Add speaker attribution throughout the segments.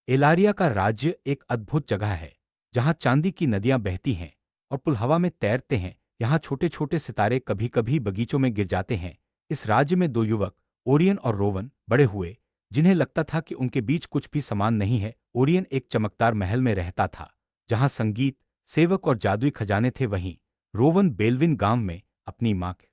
Speaker 1: एलारिया का राज्य एक अद्भुत जगह है जहां चांदी की नदियां बहती हैं और पुल हवा में तैरते हैं। यहाँ छोटे छोटे सितारे कभी कभी बगीचों में गिर जाते हैं। इस राज्य में दो युवक, ओरियन और रोवन, बड़े हुए, जिन्हें लगता था कि उनके बीच कुछ भी समान नहीं है। ओरियन एक चमकदार महल में रहता था जहां संगीत, सेवक और जादुई खजाने थे। वहीं रोवन बेलविन गांव में अपनी मां के।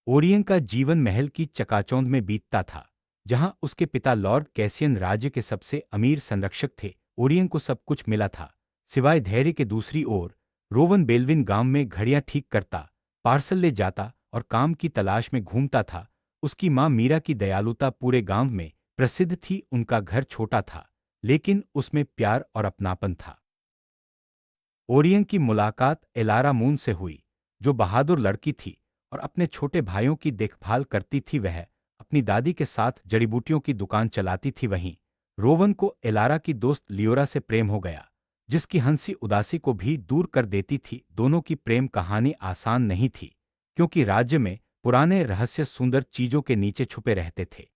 Speaker 1: ओरियन का जीवन महल की चकाचौंध में बीतता था जहां उसके पिता लॉर्ड कैसियन राज्य के सबसे अमीर संरक्षक थे। ओरियन को सब कुछ मिला था सिवाय धैर्य के। दूसरी ओर रोवन बेलविन गांव में घड़ियां ठीक करता, पार्सल ले जाता और काम की तलाश में घूमता था। उसकी मां मीरा की दयालुता पूरे गांव में प्रसिद्ध थी। उनका घर छोटा था लेकिन उसमें प्यार और अपनापन था। ओरियन की मुलाकात एलारा मून से हुई, जो बहादुर लड़की थी और अपने छोटे भाइयों की देखभाल करती थी। वह अपनी दादी के साथ जड़ीबूटियों की दुकान चलाती थी। वहीं रोवन को एलारा की दोस्त लियोरा से प्रेम हो गया, जिसकी हंसी उदासी को भी दूर कर देती थी। दोनों की प्रेम कहानी आसान नहीं थी क्योंकि राज्य में पुराने रहस्य सुंदर चीजों के नीचे छुपे रहते थे।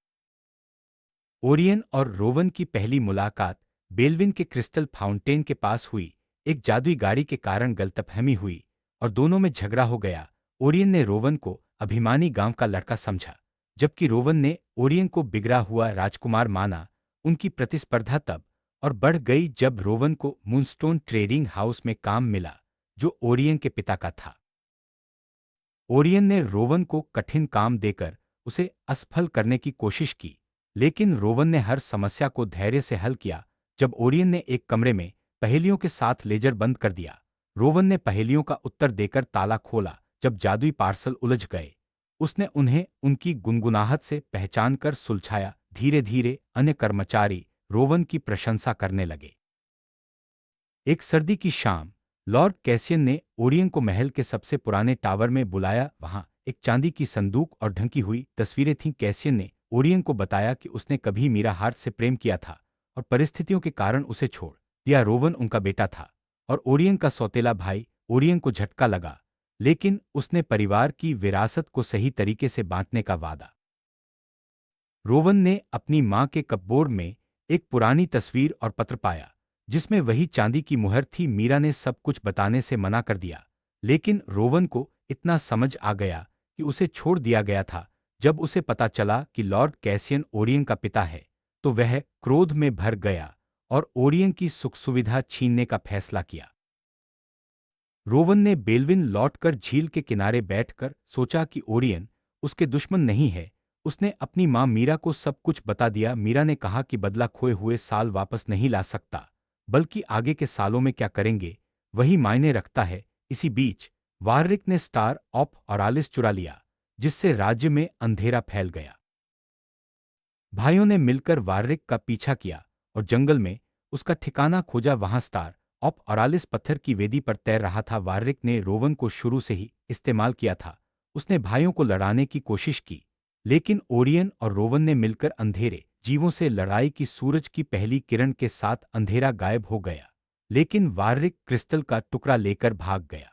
Speaker 1: ओरियन और रोवन की पहली मुलाकात बेलविन के क्रिस्टल फाउंटेन के पास हुई। एक जादुई गाड़ी के कारण गलतफहमी हुई और दोनों में झगड़ा हो गया। ओरियन ने रोवन को अभिमानी गांव का लड़का समझा, जबकि रोवन ने ओरियन को बिगड़ा हुआ राजकुमार माना। उनकी प्रतिस्पर्धा तब और बढ़ गई जब रोवन को मूनस्टोन ट्रेडिंग हाउस में काम मिला, जो ओरियन के पिता का था। ओरियन ने रोवन को कठिन काम देकर उसे असफल करने की कोशिश की, लेकिन रोवन ने हर समस्या को धैर्य से हल किया। जब ओरियन ने एक कमरे में पहेलियों के साथ लेजर बंद कर दिया, रोवन ने पहेलियों का उत्तर देकर ताला खोला। जब जादुई पार्सल उलझ गए, उसने उन्हें उनकी गुनगुनाहट से पहचानकर सुलझाया। धीरे धीरे अन्य कर्मचारी रोवन की प्रशंसा करने लगे। एक सर्दी की शाम लॉर्ड कैसियन ने ओरियन को महल के सबसे पुराने टावर में बुलाया। वहां एक चांदी की संदूक और ढंकी हुई तस्वीरें थीं। कैसियन ने ओरियन को बताया कि उसने कभी मीरा हार्ट से प्रेम किया था और परिस्थितियों के कारण उसे छोड़ दिया। रोवन उनका बेटा था और ओरियन का सौतेला भाई। ओरियन को झटका लगा, लेकिन उसने परिवार की विरासत को सही तरीके से बांटने का वादा। रोवन ने अपनी मां के कपबोर्ड में एक पुरानी तस्वीर और पत्र पाया जिसमें वही चांदी की मुहर थी। मीरा ने सब कुछ बताने से मना कर दिया, लेकिन रोवन को इतना समझ आ गया कि उसे छोड़ दिया गया था। जब उसे पता चला कि लॉर्ड कैसियन ओरियन का पिता है, तो वह क्रोध में भर गया और ओरियन की सुख सुविधा छीनने का फैसला किया। रोवन ने बेलविन लौटकर झील के किनारे बैठकर सोचा कि ओरियन उसके दुश्मन नहीं है। उसने अपनी मां मीरा को सब कुछ बता दिया। मीरा ने कहा कि बदला खोए हुए साल वापस नहीं ला सकता, बल्कि आगे के सालों में क्या करेंगे वही मायने रखता है। इसी बीच वाररिक ने स्टार ऑफ ऑरालिस चुरा लिया, जिससे राज्य में अंधेरा फैल गया। भाइयों ने मिलकर वाररिक का पीछा किया और जंगल में उसका ठिकाना खोजा। वहां स्टार ऑफ ऑरालिस पत्थर की वेदी पर तैर रहा था। वाररिक ने रोवन को शुरू से ही इस्तेमाल किया था। उसने भाइयों को लड़ाने की कोशिश की, लेकिन ओरियन और रोवन ने मिलकर अंधेरे जीवों से लड़ाई की। सूरज की पहली किरण के साथ अंधेरा गायब हो गया, लेकिन वाररिक क्रिस्टल का टुकड़ा लेकर भाग गया।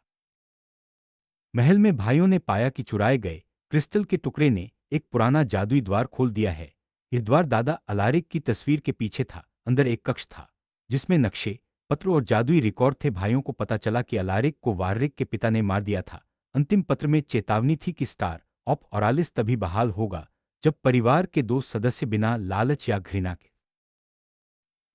Speaker 1: महल में भाइयों ने पाया कि चुराए गए क्रिस्टल के टुकड़े ने एक पुराना जादुई द्वार खोल दिया है। यह द्वार दादा अलारिक की तस्वीर के पीछे था। अंदर एक कक्ष था जिसमें नक्शे, पत्र और जादुई रिकॉर्ड थे। भाइयों को पता चला कि अलारिक को वाररिक के पिता ने मार दिया था। अंतिम पत्र में चेतावनी थी कि स्टार ऑफ ऑरालिस तभी बहाल होगा जब परिवार के दो सदस्य बिना लालच या घृणा के।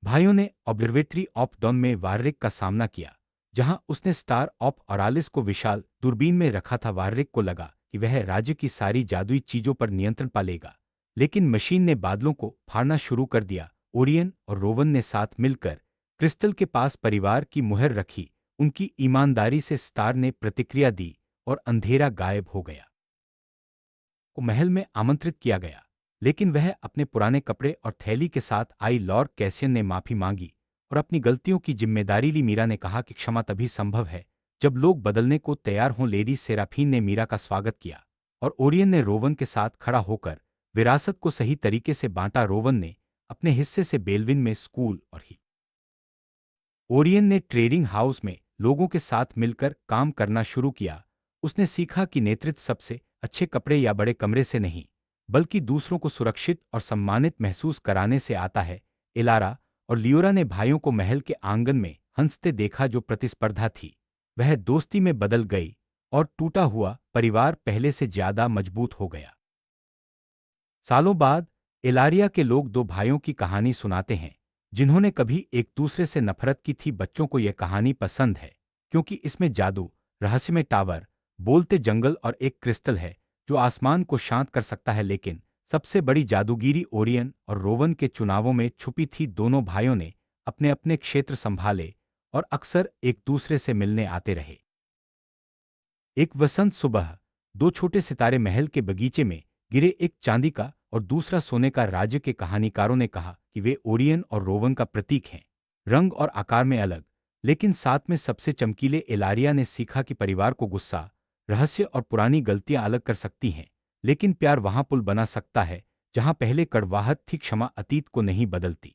Speaker 1: भाइयों ने ऑब्जर्वेटरी ऑफ डॉन में वाररिक का सामना किया, जहां उसने स्टार ऑफ ऑरालिस को विशाल दूरबीन में रखा था। वाररिक को लगा कि वह राज्य की सारी जादुई चीजों पर नियंत्रण पा लेगा, लेकिन मशीन ने बादलों को फाड़ना शुरू कर दिया। ओरियन और रोवन ने साथ मिलकर क्रिस्टल के पास परिवार की मुहर रखी। उनकी ईमानदारी से स्टार ने प्रतिक्रिया दी और अंधेरा गायब हो गया। को महल में आमंत्रित किया गया, लेकिन वह अपने पुराने कपड़े और थैली के साथ आई। लॉर्ड कैसियन ने माफी मांगी और अपनी गलतियों की जिम्मेदारी ली। मीरा ने कहा कि क्षमा तभी संभव है जब लोग बदलने को तैयार हों। लेडी सेराफीन ने मीरा का स्वागत किया और ओरियन ने रोवन के साथ खड़ा होकर विरासत को सही तरीके से बांटा। रोवन ने अपने हिस्से से बेलविन में स्कूल और ही ओरियन ने ट्रेडिंग हाउस में लोगों के साथ मिलकर काम करना शुरू किया। उसने सीखा कि नेतृत्व सबसे अच्छे कपड़े या बड़े कमरे से नहीं, बल्कि दूसरों को सुरक्षित और सम्मानित महसूस कराने से आता है। एलारा और लियोरा ने भाइयों को महल के आंगन में हंसते देखा। जो प्रतिस्पर्धा थी वह दोस्ती में बदल गई और टूटा हुआ परिवार पहले से ज्यादा मजबूत हो गया। सालों बाद एलारिया के लोग दो भाइयों की कहानी सुनाते हैं जिन्होंने कभी एक दूसरे से नफरत की थी। बच्चों को यह कहानी पसंद है क्योंकि इसमें जादू, रहस्यमय टावर, बोलते जंगल और एक क्रिस्टल है जो आसमान को शांत कर सकता है। लेकिन सबसे बड़ी जादूगिरी ओरियन और रोवन के चुनावों में छुपी थी। दोनों भाइयों ने अपने अपने क्षेत्र संभाले और अक्सर एक दूसरे से मिलने आते रहे। एक वसंत सुबह दो छोटे सितारे महल के बगीचे में गिरे। एक चांदी का और दूसरा सोने का। राज्य के कहानीकारों ने कहा कि वे ओरियन और रोवन का प्रतीक हैं, रंग और आकार में अलग लेकिन साथ में सबसे चमकीले। एलारिया ने सीखा कि परिवार को गुस्सा, रहस्य और पुरानी गलतियां अलग कर सकती हैं, लेकिन प्यार वहां पुल बना सकता है जहां पहले कड़वाहट थी। क्षमा अतीत को नहीं बदलती।